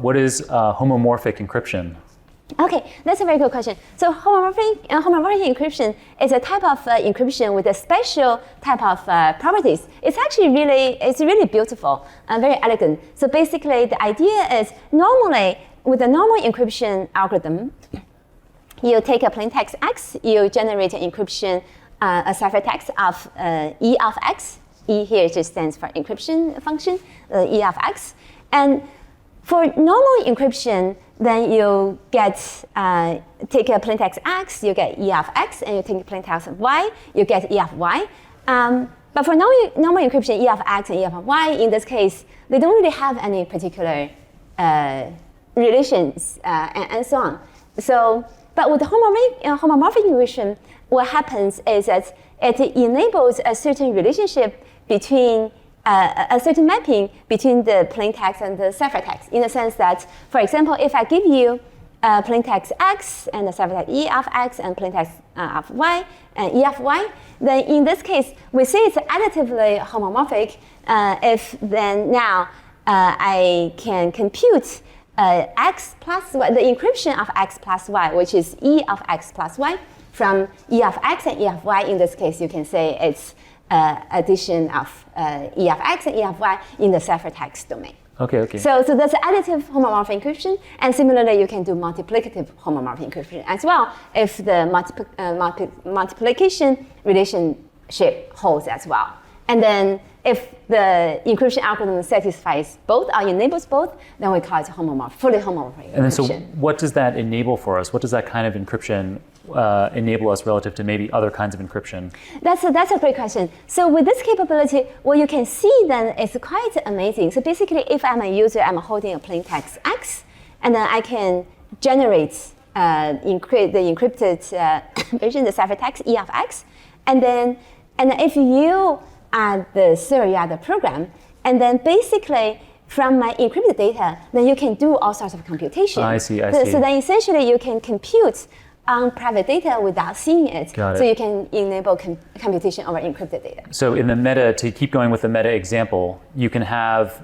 What is homomorphic encryption? Okay, that's a very good question. So homomorphic encryption is a type of encryption with a special type of properties. It's actually really beautiful and very elegant. So basically, the idea is normally with a normal encryption algorithm, you take a plain text X, you generate an encryption, a ciphertext of E of X. E here just stands for encryption function, E of X. And for normal encryption, then you get take a plain text X, you get E of X, and you take plain text Y, you get E of Y. But for normal encryption, E of X and E of Y, in this case, they don't really have any particular relations and so on. So, but with homomorphic encryption, what happens is that it enables a certain relationship between a certain mapping between the plain text and the ciphertext, in the sense that, for example, if I give you plain text X and the ciphertext E of X and plain text of Y and E of Y, then in this case, we say it's additively homomorphic if then now I can compute X plus Y, the encryption of X plus Y, which is E of X plus Y, from E of X and E of Y. In this case, you can say it's addition of E of X and E of Y in the ciphertext domain. Okay. So that's additive homomorphic encryption, and similarly, you can do multiplicative homomorphic encryption as well if the multiplication relationship holds as well. And then if the encryption algorithm satisfies both or enables both, then we call it fully homomorphic encryption. And then so what does that enable for us? What does that kind of encryption enable us relative to maybe other kinds of encryption? That's a great question. So with this capability, what you can see then is quite amazing. So basically, if I'm a user, I'm holding a plain text X, and then I can generate the encrypted version, the ciphertext E of X, and if you are the server, you are the program, and then basically from my encrypted data, then you can do all sorts of computation. I see. So then essentially you can compute on private data without seeing it. So you can enable computation over encrypted data. So in the meta, to keep going with the meta example, you can have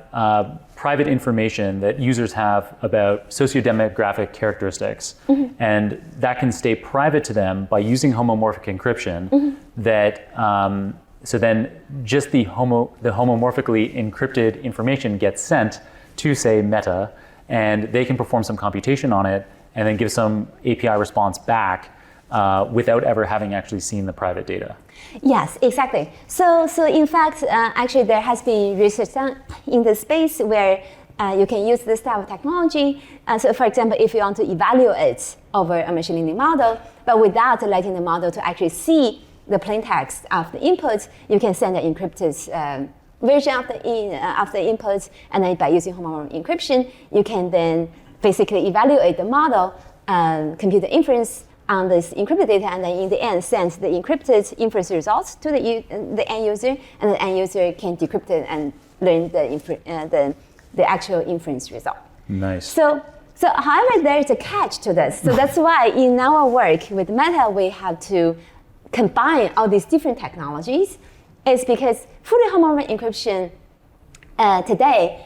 private information that users have about sociodemographic characteristics, and that can stay private to them by using homomorphic encryption. That so then just the homomorphically encrypted information gets sent to, say, Meta, and they can perform some computation on it and then give some API response back without ever having actually seen the private data. Yes, exactly. So in fact, actually there has been research done in the space where you can use this type of technology. So for example, if you want to evaluate over a machine learning model, but without letting the model to actually see the plain text of the input, you can send an encrypted version of the input, and then by using homomorphic encryption, you can then basically evaluate the model, compute the inference on this encrypted data, and then in the end send the encrypted inference results to the end user, and the end user can decrypt it and learn the actual inference result. Nice. So however, there is a catch to this. So that's why in our work with Meta, we have to combine all these different technologies. Is because fully homomorphic encryption today,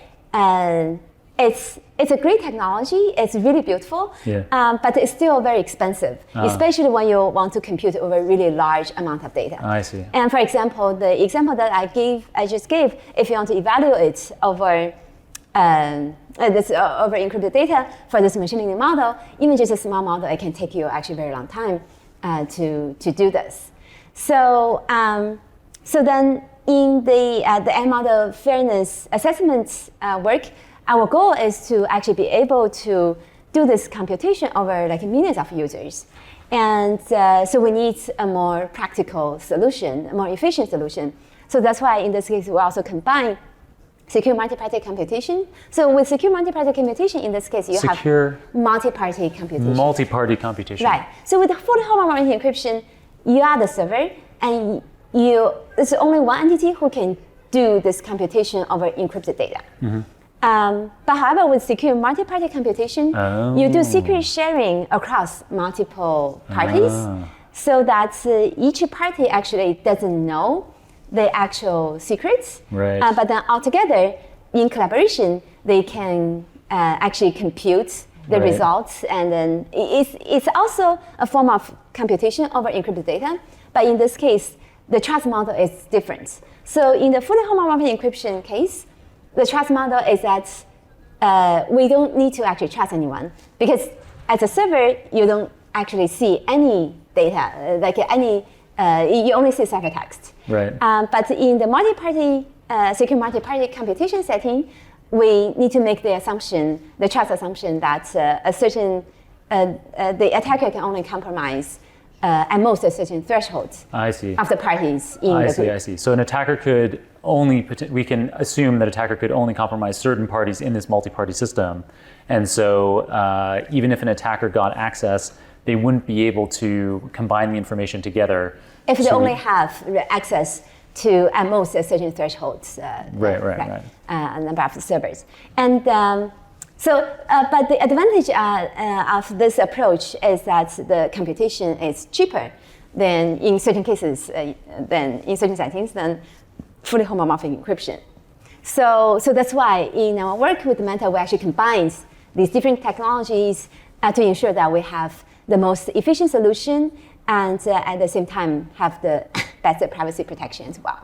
it's a great technology. It's really beautiful, but it's still very expensive, especially when you want to compute over a really large amount of data. I see. And for example, the example that I just gave, if you want to evaluate over over encrypted data for this machine learning model, even just a small model, it can take you actually a very long time to do this. So then in the end model fairness assessment work, our goal is to actually be able to do this computation over like millions of users. And so we need a more practical solution, a more efficient solution. So that's why in this case, we also combine secure multi-party computation. So with secure multi-party computation, in this case, you have multi-party computation. Multi-party computation. Right. So with fully homomorphic encryption, you are the server, and there's only one entity who can do this computation over encrypted data. But however, with secure multi-party computation, you do secret sharing across multiple parties, so that each party actually doesn't know the actual secrets. Right. But then altogether, in collaboration, they can actually compute the Right. results, and then it's also a form of computation over encrypted data. But in this case, the trust model is different. So in the fully homomorphic encryption case, the trust model is that we don't need to actually trust anyone, because as a server, you don't actually see any data, you only see ciphertext. Right. But in the multi-party, secure multi-party computation setting, we need to make the assumption, the trust assumption, that the attacker can only compromise at most a certain threshold I see. of the parties in the group. I see. So an attacker could we can assume that attacker could only compromise certain parties in this multi-party system. And so even if an attacker got access, they wouldn't be able to combine the information together. If they only have access to at most a certain threshold, Right. a number of servers. And but the advantage of this approach is that the computation is cheaper than in certain cases, than in certain settings, than fully homomorphic encryption. So that's why in our work with Meta, we actually combined these different technologies to ensure that we have the most efficient solution and at the same time have the better privacy protection as well.